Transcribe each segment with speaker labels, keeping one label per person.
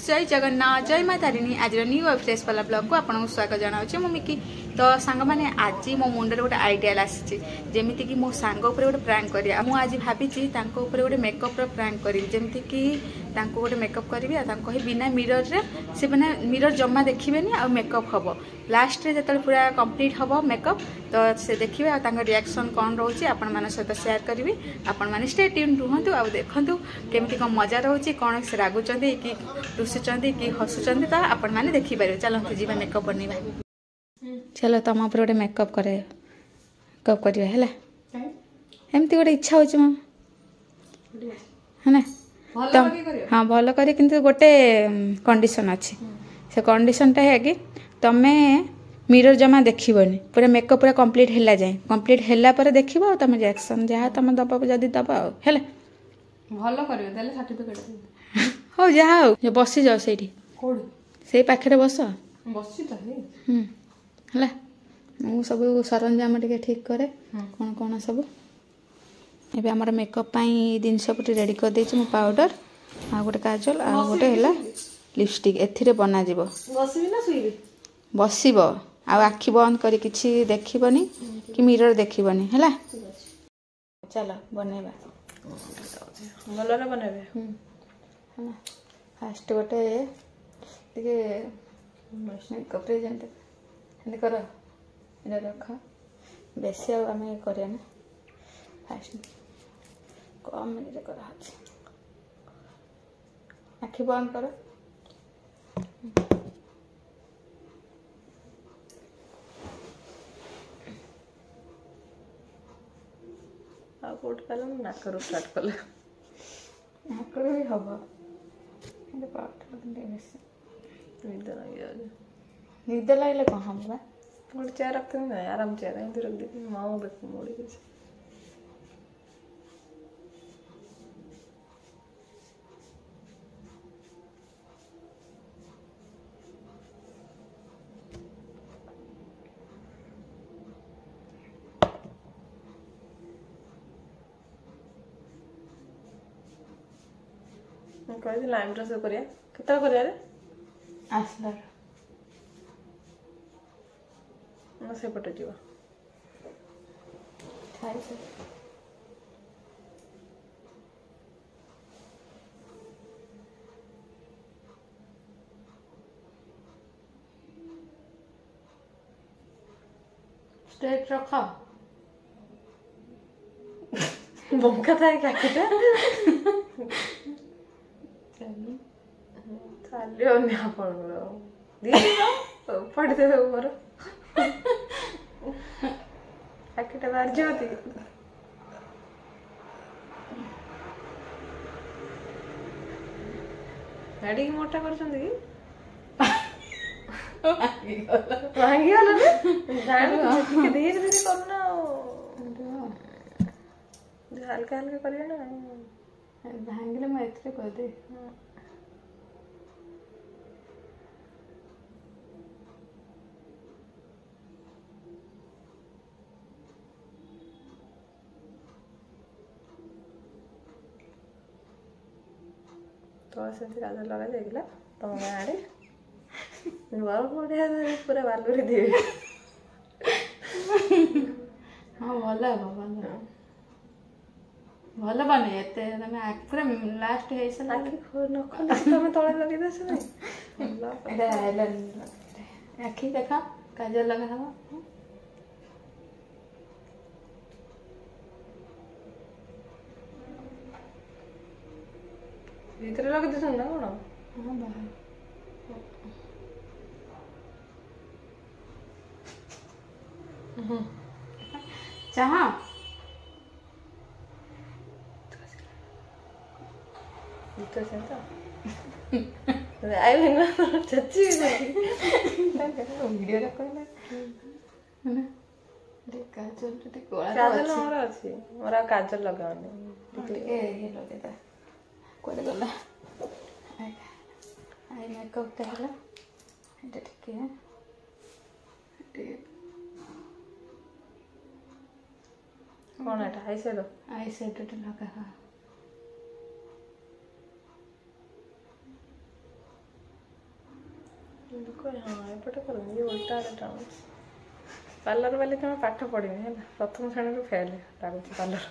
Speaker 1: जय जगन्नाथ जय माँ तारिणी आज न्यू फ्रेश वाला ब्लॉग को आपको स्वागत जनाऊँ मो मिकी तो सांग मैंने आज मो मुंडे गोटे आइडिया आसी जमीती कि मो सांग गोटे प्रांक करा मुझे आज भावी गोटे मेकअप प्रांक करी जमीती कि गोटे मेकअप करी कही बिना मिरर रे से बिना मिरर जमा देखिए आ मेकअप हम लास्ट रे जो पूरा कंप्लीट हम मेकअप तो से देखिए आ रिएक्शन कौन रोचे आपण मान सहित शेयर करी आपण मैंने स्टे ट्यून रुहतु आ देखु केमी कौन मजा रोचे कौन से रागुंट कि रुषुंट कि हसुंट तो आपण मैंने देखिपारे चलते जी मेकअप बनवा चलो तुम गोटे मेकअप करे मेकअप करवा है एमती गोटे इच्छा हो है हाँ भल कर गोटे कंडीशन अच्छी से कंडीशनटा है कि तुम्हें मिरर जमा देखनी पूरा मेकअप पूरा कंप्लीट है जाए कंप्लीट है देख तुम रिएक्शन जहाँ तुम दब जदि दब है
Speaker 2: भल कर सर्टिफिकेट
Speaker 1: हो जहाँ हो बसी जाओ से पाखे बस
Speaker 2: बस
Speaker 1: है मु सब सरंजाम टे ठीक करे कौन कौन सब एबे हमर मेकअप पाई दिन सब रेडी कर देछि मु पाउडर आ गोटे काजल आ गोटे हैला लिपस्टिक एथिरे बना जीवो
Speaker 2: बसबी ना सुइबी
Speaker 1: बसिबो आ आखि बंद करी किछि देखिबनी कि मिरर देखिबनी हैला चलो बनेबा
Speaker 2: भलरे बनेबे
Speaker 1: हैला फास्ट गोटे टिके मेकअप रे जेंते एंड कर इधर रख बेसी आम करें फास्ट कम मिनट कर आखि बंद कर
Speaker 2: कोट कल नाकर स्टार्ट कले
Speaker 1: नाकर भी हम निद लगे कौन हम
Speaker 2: गोटे चेयर रखते ना आराम चेयर एमती रख दी माँ मोड़ी के कही लाइम ड्रेस करिया केतरा करिया रे
Speaker 1: आसलार
Speaker 2: से पटे जीवा
Speaker 1: खाई से स्ट्रेट रखा
Speaker 2: बंका था क्या किटा चलियो ने आपण दी पड़ दे ऊपर आखिटा बाहर जाती गाड़ी मोटा कर कि भांगी गला धीरे धीरे करना हल्का हल्का करिए ना
Speaker 1: भांगिले मैं एथरे कर दे
Speaker 2: तो से काजल लगा जाइला तुम गाँव नुआ बढ़िया पूरा बालूरी दिए
Speaker 1: हाँ भल भल बने एते तमे पूरा लास्ट है से
Speaker 2: आखि न खोल तुम तळे लगे दस नहीं
Speaker 1: एटा आइलाइन आखि देखा काजल लगा हवा
Speaker 2: भीतर लगे दस ना कोन
Speaker 1: हां बाहर चाहा
Speaker 2: तो सेंटा आई ना चच्ची
Speaker 1: वीडियो रखो ना देख काजल टे कोला
Speaker 2: काजल हमरा अछि हमरा काजल लगाने
Speaker 1: टिके ये लगे ता कोडे गला आई मेकअप तेला एटा टिके
Speaker 2: कौन है
Speaker 1: आई शेडो लगा
Speaker 2: हाँ एपटे कर उल्टा आड़े टाणुच पार्लर वाले तुम पाठ पढ़ी है प्रथम श्रेणी फेल लगुच पार्लर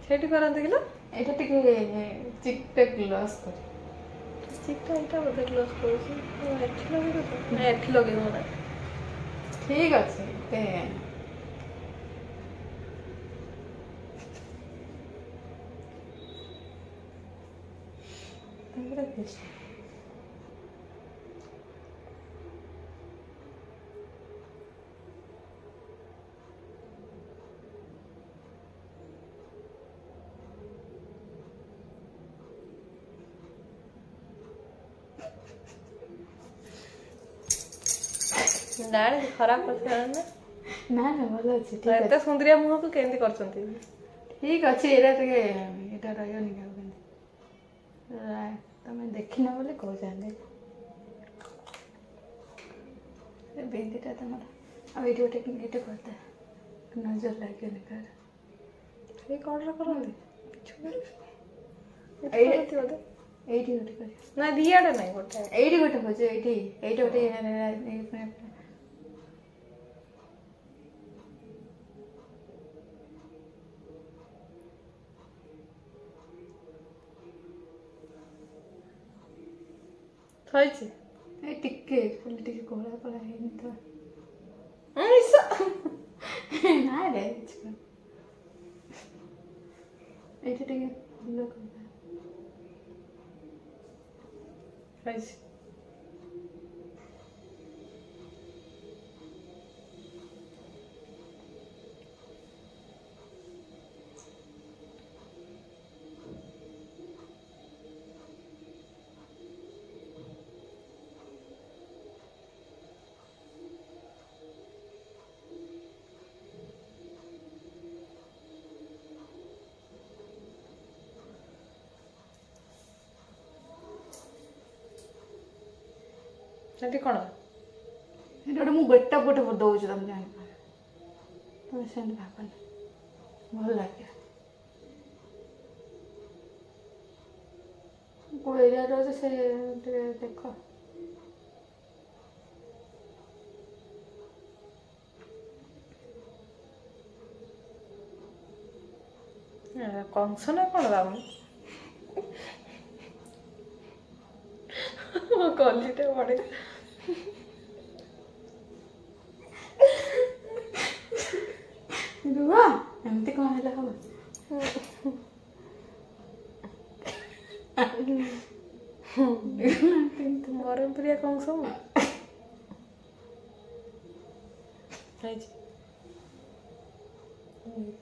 Speaker 2: सेठी करते कि
Speaker 1: এটা টিকে চিকটা গ্লাস করে
Speaker 2: चिकटा এটা बोधे ग्लास करूँ एठी लगे तो ना एठी लगे ना
Speaker 1: ঠিক আছে তে
Speaker 2: তারপরে বেশ डाल खराब कर ना
Speaker 1: না না ভালো আছে ঠিক আছে
Speaker 2: एते सुंदरिया मुह को केंदी करछंती
Speaker 1: ঠিক আছে এটা থেকে এটা রয়নি কাউ কেন তুমি দেখি না বলে কହୁଛନ୍ତି ଏ ବିନ୍ଦିଟା ତମର ଆଉ ଏଇଠି ଗୋଟେ ଏଇଟା କରିଦେ ନଜର ଲାଗିବନି କାହାର
Speaker 2: ये कौन सा करंदी
Speaker 1: ଏଇଠି ଗୋଟେ କରିବ
Speaker 2: ना दियाडे नहीं गोटे
Speaker 1: ଏଇଠି ଗୋଟେ ହଉଛି ଏଇଠି ଗୋଟେ
Speaker 2: थइछि
Speaker 1: ଏ ଟିକେ ଖାଲି ଟିକେ କଳା କଳା ହେଇନି ତ
Speaker 2: ऐसा
Speaker 1: ନା ରେ ଏଇଠି ଟିକେ ଫୁଲ କରିଦେ
Speaker 2: थइछि ସେଠି କ'ଣ
Speaker 1: ଏଇଟା ଗୋଟେ ମୁଁ ବେଟା ଗୋଟେ ଦେଉଛି ତମେ ଜାଣିପାର ତମେ ସେମିତି ଭାବନି ଭଲ ଲାଗେ କୋଉ ଏରିଆରେ ଅଛି ସେ ଟିକେ ଦେଖ
Speaker 2: କଂସ ନା କ'ଣ ଦାମ କଲିଟେ ପଡେ
Speaker 1: ରୁହ ଏମିତି କ'ଣ ହେଲା ହବ
Speaker 2: ବରହମପୁରିଆ କଂସ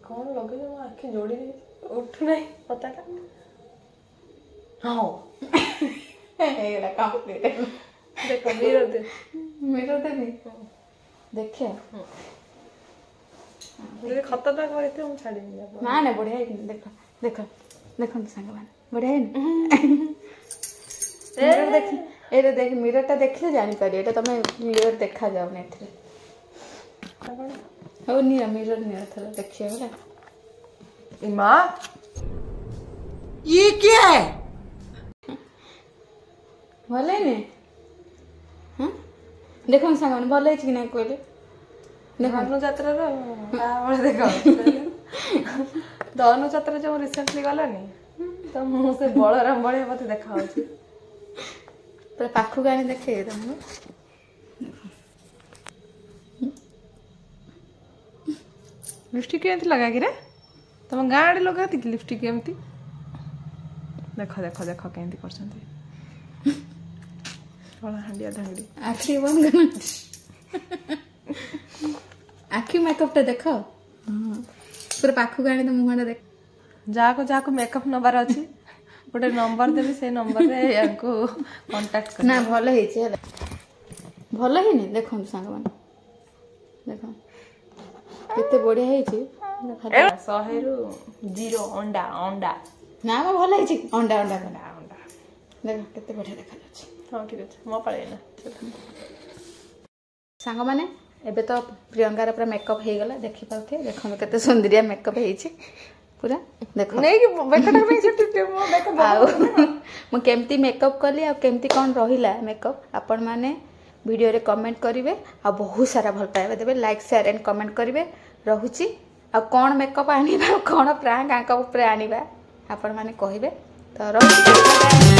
Speaker 2: କ'ଣ ଲଗେଇଛ ମୋ ଆଖି ଯୋଡ଼ି ଉଠୁ ନାହିଁ ପତାଟା ହଁ
Speaker 1: ହେଇଗଲା କମ୍ପ୍ଲିଟ୍
Speaker 2: ଦେଖ ମିରର ଦେ
Speaker 1: ମିରର ଦେବି ଦେଖେ
Speaker 2: ଯଦି ଖତଟା କରିଥିବ ମୁଁ ଛାଡ଼ିବି
Speaker 1: ନା ନା ବଢ଼ିଆ ହେଇନି ଦେଖ ଦେଖ ଦେଖନ୍ତୁ ସାଙ୍ଗମାନେ ବଢ଼ିଆ ହେଇନି ମିରର ଦେଖି ଏଇଟା ଦେଖ ମିରରଟା ଦେଖିଲେ ଜାଣିପାରିବ ଏଇଟା ତମେ କ୍ଲିୟର ଦେଖାଯାଉନି ଏଥିରେ ହଉ ନିଅ ମିରର ନିଅ ଥର ଦେଖିବ ହେଲା
Speaker 2: माँ ये क्या है
Speaker 1: ଭଲ ହେଇନି ହଁ ଦେଖନ୍ତୁ ସାଙ୍ଗମାନେ ଭଲ ହେଇଛି କି ନାହିଁ କହିଲେ
Speaker 2: ଧନୁ ଯାତ୍ରାର କାବେଳେ ଦେଖ ଧନୁ ଯାତ୍ରା ଯୋଉ ରିସେଣ୍ଟଲି ଗଲାନି ତ ମୁଁ ସେ ବଳରାମ ଭଳିଆ ମତେ ଦେଖା ହଉଛି
Speaker 1: ପୁରା ପାଖକୁ ଆଣି ଦେଖେଇ ତମକୁ
Speaker 2: लिपस्टिक केमती लगा कि रे तुम गाँ आड़े लगाती कि लिपस्टिक केमती देख देख देख केमती करछंती कला हांडिया धांगड़ी
Speaker 1: आखि बंद कर आखि मेकअप टा देख पूरा पाखु गाणी तो मुहंडा देख
Speaker 2: जाको मेकअप नंबर अछि गोटे नंबर देबी से नंबर रे याको कांटेक्ट कर
Speaker 1: ना भलो हेछि हला भलो हेनि देखो सांग मान देखो केते बढ़िया हेछि
Speaker 2: 100 ରୁ 0 अंडा अंडा
Speaker 1: ना मैं भल है अंडा अंडा अंडा देख केते बढ़िया देखा जाଉଛି
Speaker 2: हां ठीक अछि मो पळे ना
Speaker 1: सांग माने एबे तो प्रियंकार पूरा मेकअप हे गला देखि पाउथे देखो मैं केते सुंदरिया मेकअप हेछि पूरा देखो
Speaker 2: नहीं कि बेटा में छुट्टी मो देखो
Speaker 1: मु केमती मेकअप कली आ केमती कोन रहिला मेकअप आपण माने वीडियो रे कमेंट करिवे आ बहुत सारा भल पाइबा देबे लाइक शेयर एंड कमेंट करिवे रहुची आ कोन मेकअप आनिबा कोन प्रांक आंका ऊपर आनिबा आपण माने कहिबे तो रहुची।